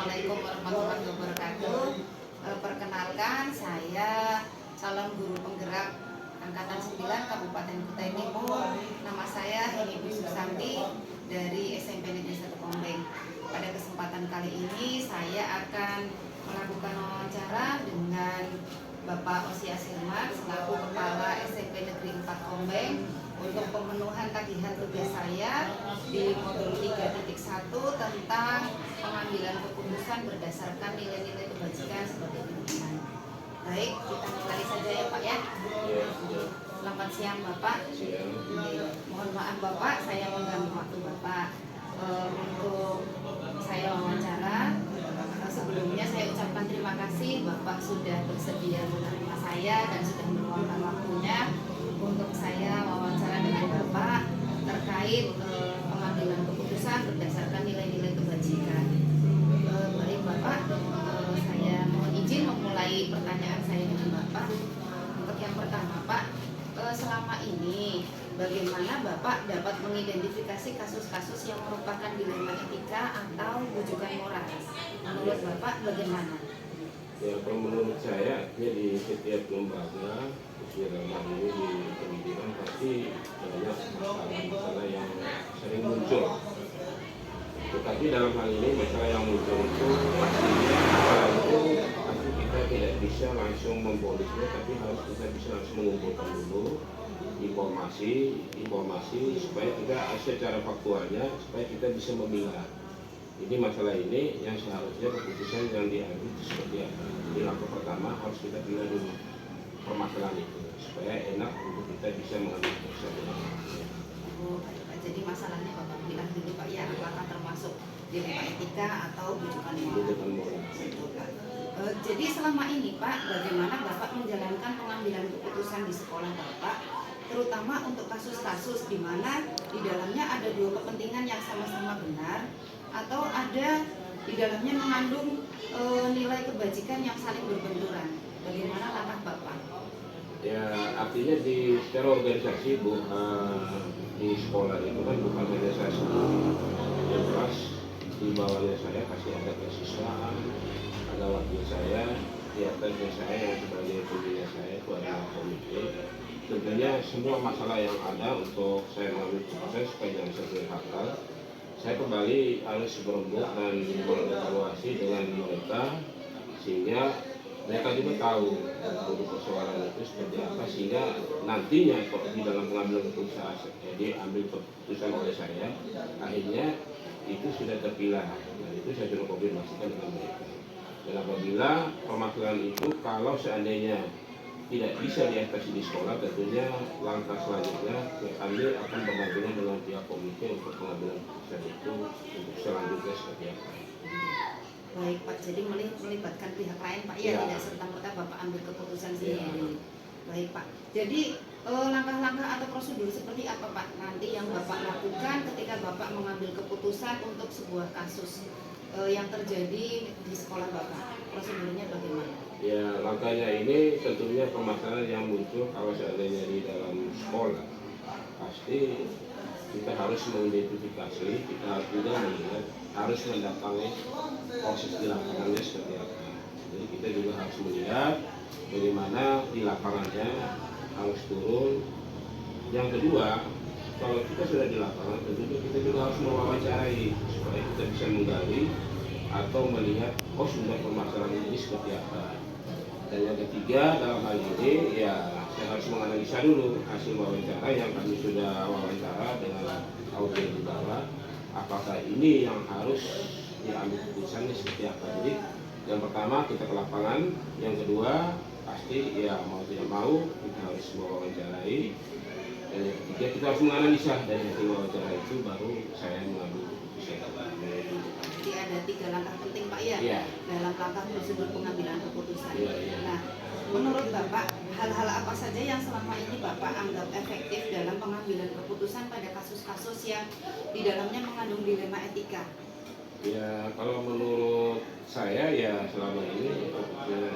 Assalamualaikum warahmatullahi wabarakatuh. Perkenalkan, saya calon guru penggerak Angkatan 9 Kabupaten Kutai Timur. Nama saya Heni Dwi Susanti dari SMP Negeri 1 Kombeng. Pada kesempatan kali ini saya akan melakukan wawancara dengan Bapak Osias Hilmar selaku Kepala SMP Negeri 4 Kombeng untuk pemenuhan tagihan tugas saya di modul 3.1 tentang pengambilan keputusan berdasarkan nilai-nilai kebajikan sebagai pimpinan. Baik, kita mulai saja ya Pak ya. Selamat siang Bapak. Mohon maaf Bapak, saya mengganggu waktu Bapak. Untuk saya wawancara, sebelumnya saya ucapkan terima kasih Bapak sudah bersedia menerima saya dan sudah meluangkan waktunya untuk saya wawancara dengan Bapak terkait pengambilan keputusan berdasarkan nilai-nilai kebajikan. Baik Bapak, saya mohon izin memulai pertanyaan saya dengan Bapak. Untuk yang pertama Pak, selama ini bagaimana Bapak dapat mengidentifikasi kasus-kasus yang merupakan dilema etika atau bujukan moral? Menurut Bapak bagaimana? Ya, kalau menurut saya di setiap lembaga, dalam hal ini di pendidikan pasti banyak masalah yang sering muncul. Tetapi dalam hal ini masalah yang muncul itu pasti kita tidak bisa langsung mempolisnya, tapi kita bisa langsung mengumpulkan dulu informasi supaya kita secara faktualnya supaya kita bisa memilah. Ini masalah ini yang seharusnya keputusan yang diambil itu seperti apa. Jadi langkah pertama harus kita pilih dulu permasalahan itu supaya enak untuk kita bisa mengambil keputusan. Oh, Pak. Jadi masalahnya Bapak bilang dulu Pak ya, apakah termasuk dilema etika atau bujukan moral? Jadi selama ini Pak, bagaimana Bapak menjalankan pengambilan keputusan di sekolah Bapak, terutama untuk kasus-kasus di mana di dalamnya ada dua kepentingan yang sama-sama benar, atau ada di dalamnya mengandung nilai kebajikan yang saling berbenturan. Bagaimana langkah Bapak? Ya, artinya di secara organisasi di sekolah itu kan bukan hanya saya sendiri. Yang jelas di bawahnya saya pasti ada kesiswaan, ada wakil saya, di atasnya saya yang sebagai pembina saya itu adalah komite. Tentunya semua masalah yang ada untuk saya mengambil keputusan supaya jangan sampai fatal. Saya kembali harus berembuk dan mengevaluasi dengan mereka sehingga mereka juga tahu untuk persoalan itu seperti apa, sehingga nantinya kalau di dalam pengambilan keputusan jadi ambil keputusan oleh saya, akhirnya itu sudah terpilah dan itu saya sudah konfirmasikan dengan mereka. Dan apabila permasalahan itu kalau seandainya tidak bisa diatasi di sekolah, tentunya langkah selanjutnya kami akan berdampingan dengan pihak komite untuk pengambilan keputusan itu untuk selanjutnya seperti apa. Baik Pak, jadi melibatkan pihak lain Pak ya, tidak serta-merta Bapak ambil keputusan sendiri. Baik Pak, jadi langkah-langkah atau prosedur seperti apa Pak nanti yang Bapak lakukan ketika Bapak mengambil keputusan untuk sebuah kasus yang terjadi di sekolah Bapak? Prosedurnya bagaimana? Ya, langkahnya ini tentunya permasalahan yang muncul kalau seandainya di dalam sekolah pasti kita harus mengidentifikasi, kita juga melihat, harus mendatangi proses di lapangannya seperti apa. Jadi kita juga harus melihat bagaimana di lapangannya harus turun. Yang kedua, kalau kita sudah di lapangan, tentunya kita juga harus mewawancarai supaya kita bisa menggali atau melihat sumber permasalahan ini seperti apa. Dan yang ketiga dalam hal ini ya saya harus menganalisa dulu hasil wawancara yang kami sudah wawancara dengan audiens di bawah, apakah ini yang harus diambil keputusannya seperti apa. Jadi yang pertama kita ke lapangan, yang kedua pasti ya mau tidak mau kita harus mewawancarai, dan yang ketiga kita harus menganalisa dari hasil wawancara itu baru saya mengambil keputusan. Jadi ada 3 langkah penting Pak ya, dalam langkah prosedur pengambilan keputusan. Nah, menurut Bapak, hal-hal apa saja yang selama ini Bapak anggap efektif dalam pengambilan keputusan pada kasus-kasus yang di dalamnya mengandung dilema etika? Ya, kalau menurut saya ya selama ini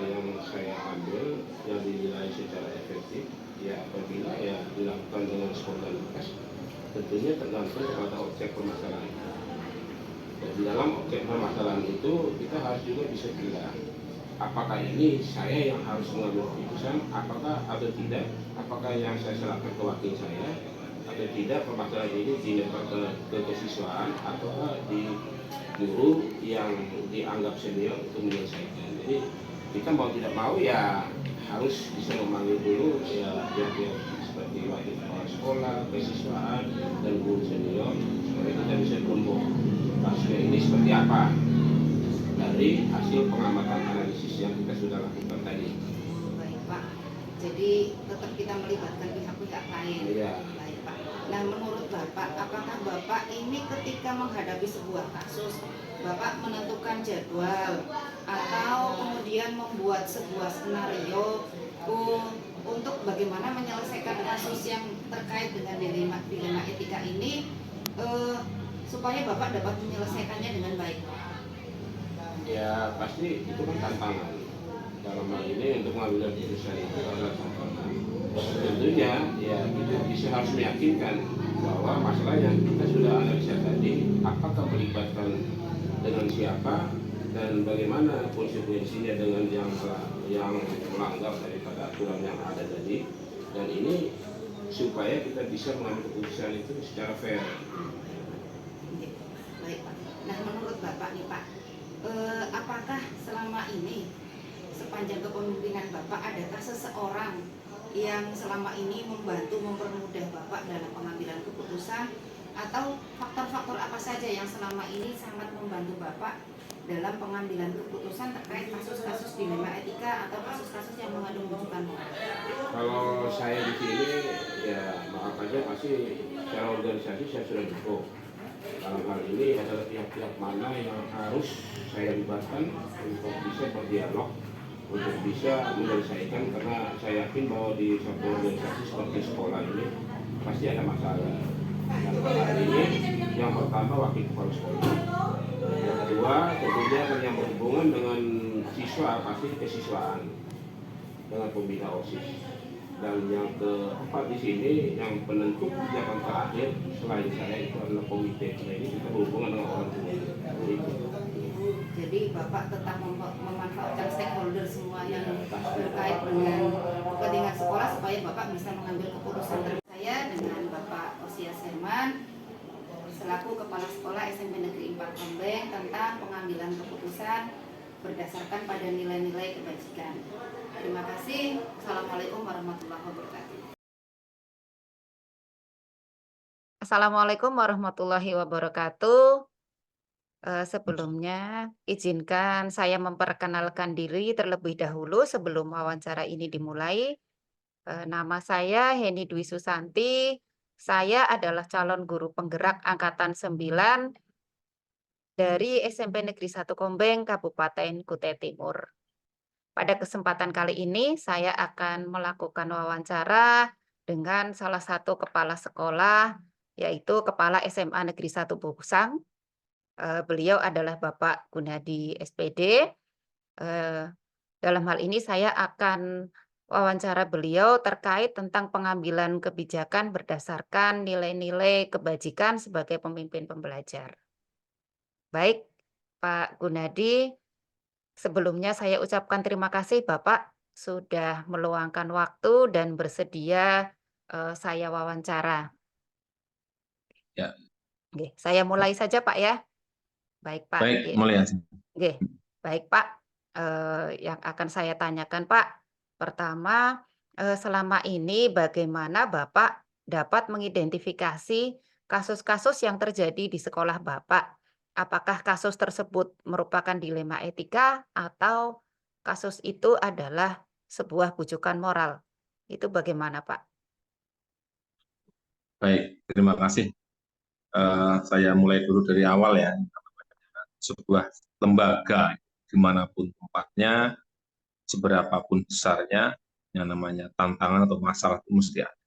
yang saya ambil yang dinilai secara efektif ya apabila ya dilakukan dengan spontanitas, tentunya tergantung kepada objek permasalahan. Dan di dalam objek permasalahan itu kita harus juga bisa bilang apakah ini saya yang harus mengambil keputusan, apakah atau tidak, apakah yang saya serahkan ke wakil saya atau tidak, permasalahan ini dilempar ke kesiswaan atau di guru yang dianggap senior untuk menyelesaikan. Jadi kita mau tidak mau ya harus bisa memanggil dulu ya pihak-pihak seperti wakil kepala sekolah, kesiswaan, dan guru senior supaya kita bisa tumbuh kasusnya ini seperti apa dari hasil pengamatan analisis yang kita sudah lakukan tadi. Baik Pak, jadi tetap kita melibatkan pihak-pihak lain. Iya. Baik Pak. Nah menurut Bapak, apakah Bapak ini ketika menghadapi sebuah kasus, Bapak menentukan jadwal atau kemudian membuat sebuah skenario untuk bagaimana menyelesaikan kasus yang terkait dengan dilema etika ini supaya Bapak dapat menyelesaikannya dengan baik? Ya pasti itu kan tantangan. Dalam hal ini untuk mengambil keputusan itu adalah tantangan. Tentunya ya kita bisa harus meyakinkan bahwa masalah yang kita sudah analisa tadi apakah melibatkan dengan siapa dan bagaimana konsekuensinya dengan yang melanggar daripada aturan yang ada tadi, dan ini supaya kita bisa mengambil keputusan itu secara fair. Baik Pak. Nah menurut Bapak nih Pak, apakah selama ini sepanjang kepemimpinan Bapak adakah seseorang yang selama ini membantu mempermudah Bapak dalam pengambilan keputusan, atau faktor-faktor apa saja yang selama ini sangat membantu Bapak dalam pengambilan keputusan terkait kasus-kasus dilema etika atau kasus-kasus yang mengandung rujukan moral? Kalau saya di sini ya maaf aja pasti secara organisasi saya sudah dukung. Dalam hal ini adalah pihak-pihak mana yang harus saya libatkan untuk bisa berdialog, untuk bisa menyelesaikan, karena saya yakin bahwa di satu organisasi seperti sekolah ini pasti ada masalah. Dan hal ini yang pertama wakil kepala sekolah, yang kedua tentunya yang berhubungan dengan siswa pasti kesiswaan dengan pembina OSIS, dan yang keempat di sini yang penentu kebijakan terakhir selain saya itu adalah komite. Nah, ini kita berhubungan dengan orang tua. Jadi Bapak tetap memanfaatkan stakeholder semua yang terkait dengan kepentingan sekolah supaya Bapak bisa mengambil keputusan terbaik. Saya dengan Bapak Osias Herman selaku Kepala Sekolah SMP Negeri 4 Kombeng tentang pengambilan keputusan berdasarkan pada nilai-nilai kebajikan. Terima kasih. Assalamualaikum warahmatullahi wabarakatuh. Assalamualaikum warahmatullahi wabarakatuh. Sebelumnya izinkan saya memperkenalkan diri terlebih dahulu sebelum wawancara ini dimulai. Nama saya Heni Dwi Susanti. Saya adalah calon guru penggerak angkatan 9 dari SMP Negeri 1 Kombeng, Kabupaten Kutai Timur. Pada kesempatan kali ini saya akan melakukan wawancara dengan salah satu kepala sekolah, yaitu Kepala SMA Negeri 1 Bogusang. Beliau adalah Bapak Gunadi SPD. Dalam hal ini saya akan wawancara beliau terkait tentang pengambilan kebijakan berdasarkan nilai-nilai kebajikan sebagai pemimpin pembelajar. Baik, Pak Gunadi, sebelumnya saya ucapkan terima kasih Bapak sudah meluangkan waktu dan bersedia saya wawancara. Ya. Oke, saya mulai saja Pak ya. Baik Pak. Baik, mulai. Oke, baik Pak. Yang akan saya tanyakan Pak, pertama, selama ini bagaimana Bapak dapat mengidentifikasi kasus-kasus yang terjadi di sekolah Bapak? Apakah kasus tersebut merupakan dilema etika atau kasus itu adalah sebuah bujukan moral? Itu bagaimana Pak? Baik, terima kasih. Saya mulai dulu dari awal ya. Sebuah lembaga dimanapun tempatnya, seberapapun besarnya, yang namanya tantangan atau masalah itu mesti ada.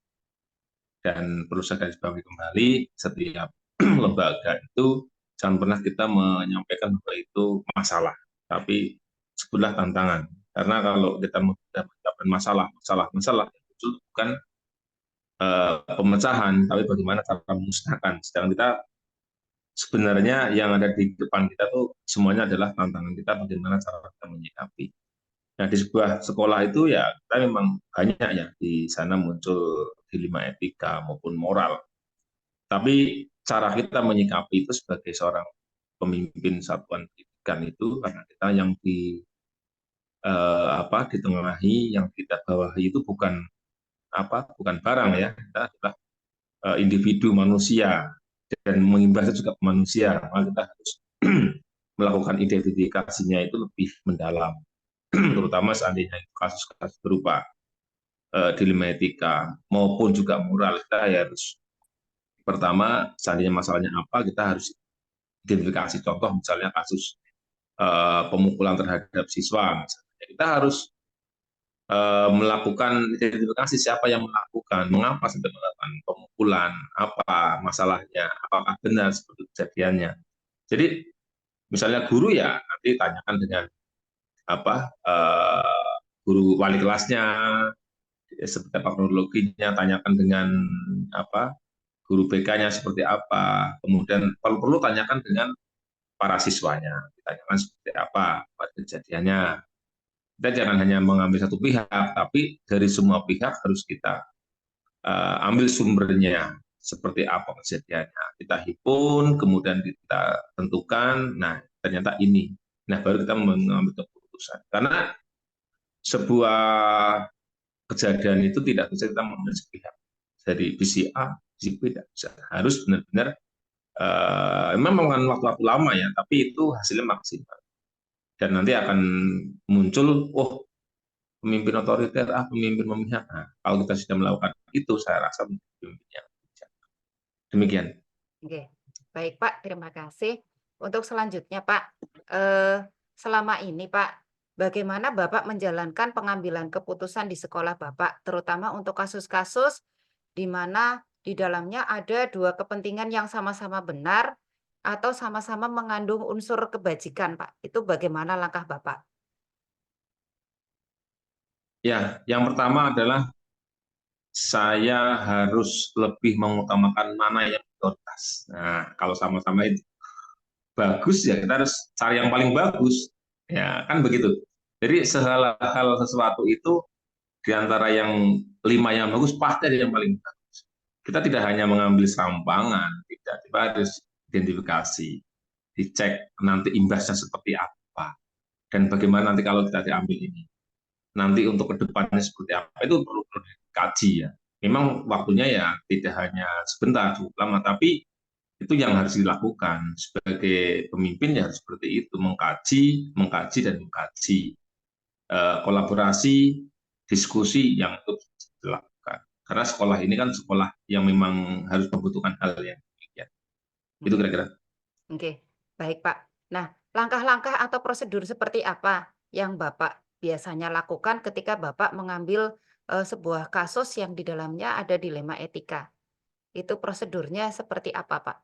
Dan perlu saya garisbawahi kembali, setiap lembaga itu jangan pernah kita menyampaikan bahwa itu masalah, tapi sebutlah tantangan. Karena kalau kita menghadapi masalah yang muncul bukan pemecahan, tapi bagaimana cara memusnahkan. Sedang kita sebenarnya yang ada di depan kita tuh semuanya adalah tantangan kita bagaimana cara kita menyikapi. Nah, di sebuah sekolah itu ya kita memang banyak ya di sana muncul dilema etika maupun moral. Tapi cara kita menyikapi itu sebagai seorang pemimpin satuan pendidikan itu karena kita yang ditengahi, yang kita bawahi itu bukan barang ya, kita adalah individu manusia dan mengimbasnya juga ke manusia. Maka kita harus melakukan identifikasinya itu lebih mendalam, terutama seandainya kasus-kasus berupa dilema etika maupun juga moral. Kita harus pertama, seandainya masalahnya apa, kita harus identifikasi. Contoh misalnya kasus pemukulan terhadap siswa, misalnya. Kita harus melakukan identifikasi siapa yang melakukan, mengapa sampai melakukan pemukulan, apa masalahnya, apakah benar seperti kejadiannya. Jadi misalnya guru ya nanti tanyakan dengan guru wali kelasnya, seperti apa kronologinya, tanyakan dengan guru BK-nya seperti apa, kemudian perlu tanyakan dengan para siswanya, ditanyakan seperti apa kejadiannya. Kita jangan hanya mengambil satu pihak, tapi dari semua pihak harus kita ambil sumbernya, seperti apa kejadiannya. Kita himpun, kemudian kita tentukan, nah ternyata ini. Nah baru kita mengambil keputusan. Karena sebuah kejadian itu tidak bisa kita mengambil sepihak. Jadi visi A, visi B tidak bisa. Harus benar-benar memang memakan waktu lama ya, tapi itu hasilnya maksimal. Dan nanti akan muncul, pemimpin otoriter, pemimpin memihak. Nah, kalau kita sudah melakukan itu, saya rasa pemimpinnya. Demikian. Oke, baik Pak, terima kasih. Untuk selanjutnya Pak, selama ini Pak, bagaimana Bapak menjalankan pengambilan keputusan di sekolah Bapak, terutama untuk kasus-kasus di mana di dalamnya ada dua kepentingan yang sama-sama benar atau sama-sama mengandung unsur kebajikan, Pak. Itu bagaimana langkah Bapak? Ya, yang pertama adalah saya harus lebih mengutamakan mana yang prioritas. Nah, kalau sama-sama itu bagus ya kita harus cari yang paling bagus. Ya, kan begitu. Jadi hal sesuatu itu di antara yang 5 yang bagus pasti ada yang paling bagus. Kita tidak hanya mengambil serampangan, tidak, kita harus identifikasi, dicek nanti imbasnya seperti apa, dan bagaimana nanti kalau kita diambil ini. Nanti untuk kedepannya seperti apa, itu perlu dikaji ya. Memang waktunya ya tidak hanya sebentar, cukup lama, tapi itu yang harus dilakukan. Sebagai pemimpin ya harus seperti itu, mengkaji dan mengkaji. Kolaborasi, diskusi yang itu dilakukan. Karena sekolah ini kan sekolah yang memang harus membutuhkan hal yang demikian. Itu kira-kira. Oke, baik Pak. Nah, langkah-langkah atau prosedur seperti apa yang Bapak biasanya lakukan ketika Bapak mengambil sebuah kasus yang di dalamnya ada dilema etika? Itu prosedurnya seperti apa, Pak?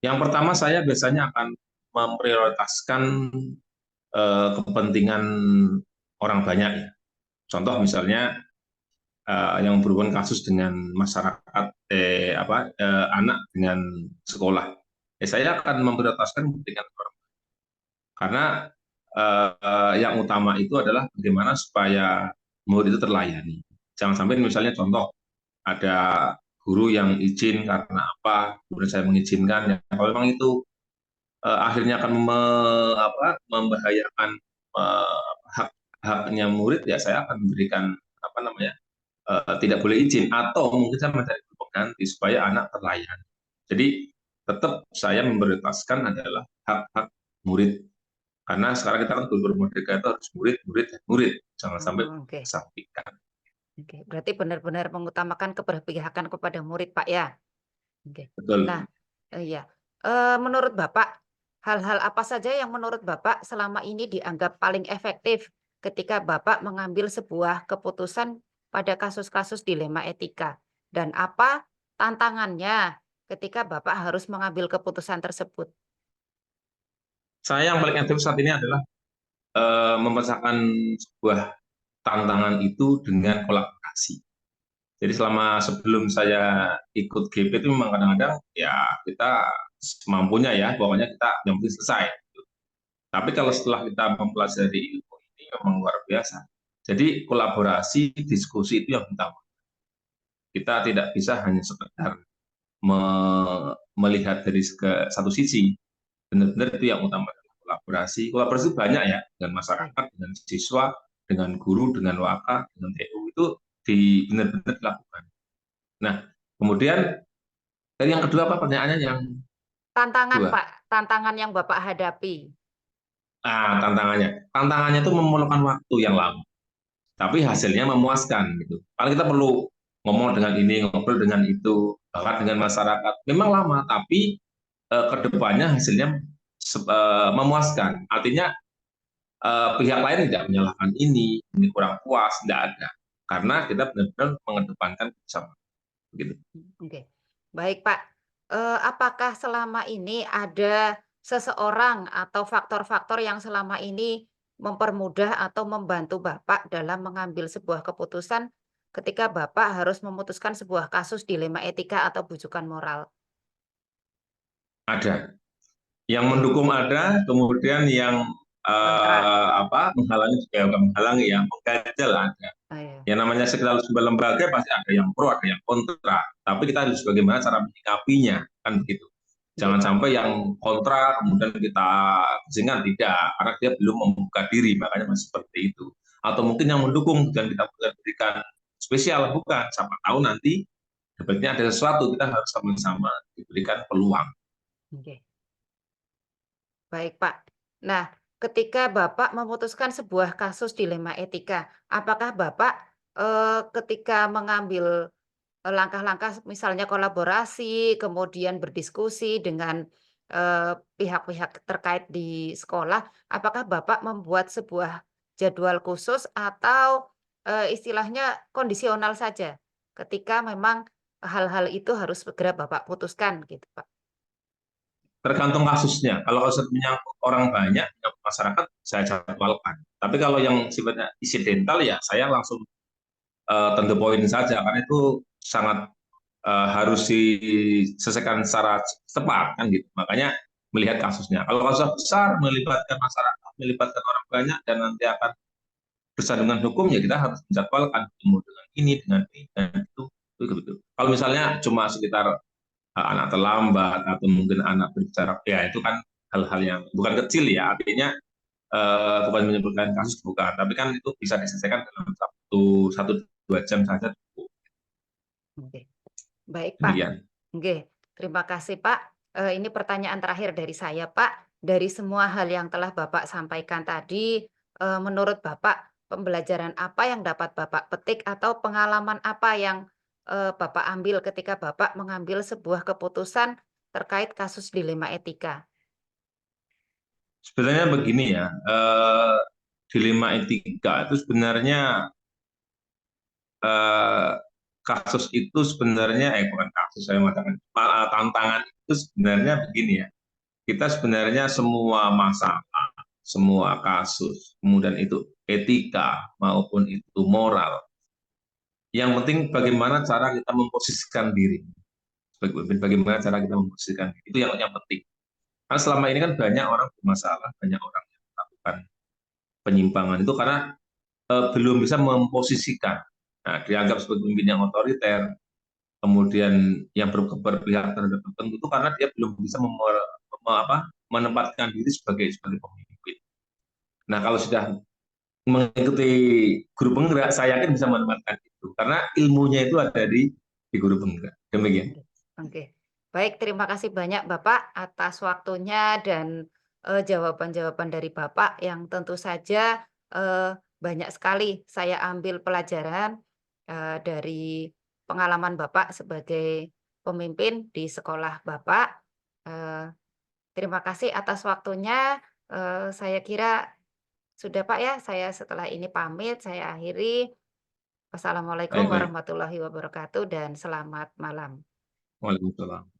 Yang pertama saya biasanya akan memprioritaskan kepentingan orang banyak ya. Contoh misalnya yang berhubungan kasus dengan masyarakat anak dengan sekolah. Saya akan memprioritaskan kepentingan orang. Karena yang utama itu adalah bagaimana supaya murid itu terlayani. Jangan sampai misalnya contoh ada guru yang izin karena apa, kemudian saya mengizinkan. Ya, kalau memang itu akhirnya akan membahayakan hak-haknya murid, ya saya akan memberikan tidak boleh izin, atau mungkin saya mencari pengganti supaya anak terlayani. Jadi tetap saya memprioritaskan adalah hak-hak murid. Karena sekarang kita kan guru merdeka itu harus murid, jangan sampai kesampingkan. Oke, berarti benar-benar mengutamakan keberpihakan kepada murid, Pak ya. Oke. Betul. Nah, iya. Menurut Bapak, hal-hal apa saja yang menurut Bapak selama ini dianggap paling efektif ketika Bapak mengambil sebuah keputusan pada kasus-kasus dilema etika? Dan apa tantangannya ketika Bapak harus mengambil keputusan tersebut? Saya yang paling efektif saat ini adalah memecahkan sebuah tantangan itu dengan kolaborasi. Jadi sebelum saya ikut GP itu memang kadang-kadang ya kita semampunya ya, pokoknya kita yang penting selesai. Tapi kalau setelah kita mempelajari ilmu ini memang luar biasa. Jadi kolaborasi, diskusi itu yang utama. Kita tidak bisa hanya sekedar melihat dari satu sisi. Benar-benar itu yang utama, kolaborasi. Kolaborasi banyak ya, dengan masyarakat, dengan siswa, dengan guru, dengan waka, dengan TU, itu benar-benar dilakukan. Nah, kemudian dari yang kedua apa pertanyaannya yang Tantangan, kedua? Pak. Tantangan yang Bapak hadapi. Tantangannya itu memerlukan waktu yang lama, tapi hasilnya memuaskan gitu. Kalau kita perlu ngomong dengan ini, ngobrol dengan itu, bahkan dengan masyarakat, memang lama, tapi kedepannya hasilnya memuaskan. Artinya pihak lain tidak menyalahkan ini kurang puas, tidak ada, karena kita benar-benar mengedepankan bersama. Begitu. Oke. Baik, Pak. Apakah selama ini ada seseorang atau faktor-faktor yang selama ini mempermudah atau membantu Bapak dalam mengambil sebuah keputusan ketika Bapak harus memutuskan sebuah kasus dilema etika atau bujukan moral? Ada yang mendukung, ada kemudian yang menghalangi, juga menghalangi, yang mengganjal ada. Oh, iya. Yang namanya sekitar sebuah lembaga pasti ada yang pro, ada yang kontra. Tapi kita harus bagaimana cara menyikapinya, kan begitu. Jangan sampai yang kontra kemudian kita kesingan, tidak, karena dia belum membuka diri, makanya masih seperti itu. Atau mungkin yang mendukung dan kita berikan spesial, bukan. Siapa tahu nanti sebenarnya ada sesuatu, kita harus sama-sama diberikan peluang. Oke. Baik, Pak. Nah, ketika Bapak memutuskan sebuah kasus dilema etika, apakah Bapak ketika mengambil langkah-langkah misalnya kolaborasi, kemudian berdiskusi dengan pihak-pihak terkait di sekolah, apakah Bapak membuat sebuah jadwal khusus atau istilahnya kondisional saja ketika memang hal-hal itu harus segera Bapak putuskan gitu, Pak? Tergantung kasusnya. Kalau kasus menyangkut orang banyak, masyarakat, saya jadwalkan. Tapi kalau yang sifatnya insidental, ya saya langsung to the point saja, karena itu sangat harus diselesaikan secara cepat, kan gitu. Makanya melihat kasusnya. Kalau kasus besar, melibatkan masyarakat, melibatkan orang banyak, dan nanti akan bersandungan hukum, ya kita harus menjadwalkan ketemu dengan ini, dengan itu. Kalau misalnya cuma sekitar anak terlambat atau mungkin anak berbicara, ya itu kan hal-hal yang bukan kecil ya, artinya bukan menyebutkan kasus, bukan, tapi kan itu bisa diselesaikan dalam satu 2 jam saja. Oke. Baik, Pak. Demikian. Oke, terima kasih, Pak. Ini pertanyaan terakhir dari saya, Pak. Dari semua hal yang telah Bapak sampaikan tadi, menurut Bapak, pembelajaran apa yang dapat Bapak petik atau pengalaman apa yang Bapak ambil ketika Bapak mengambil sebuah keputusan terkait kasus dilema etika? Sebenarnya begini ya, dilema etika itu sebenarnya kasus itu sebenarnya, bukan kasus, saya mengatakan tantangan itu sebenarnya begini ya. Kita sebenarnya semua masalah, semua kasus, kemudian itu etika maupun itu moral. Yang penting bagaimana cara kita memposisikan diri. Bagaimana cara kita memposisikan diri. Itu yang penting. Karena selama ini kan banyak orang bermasalah, banyak orang yang melakukan penyimpangan itu karena belum bisa memposisikan. Nah, dianggap sebagai pemimpin yang otoriter, kemudian yang berpihak terhadap tertentu itu karena dia belum bisa menempatkan diri sebagai pemimpin. Nah, kalau sudah mengikuti guru penggerak, saya yakin bisa menempatkan itu, karena ilmunya itu ada di guru penggerak. Demikian. Oke. Baik, terima kasih banyak Bapak atas waktunya dan jawaban-jawaban dari Bapak yang tentu saja banyak sekali saya ambil pelajaran dari pengalaman Bapak sebagai pemimpin di sekolah Bapak. Terima kasih atas waktunya. Saya kira sudah, Pak, ya. Saya setelah ini pamit, saya akhiri. Wassalamualaikum Baik. warahmatullahi wabarakatuh dan selamat malam. Waalaikumsalam.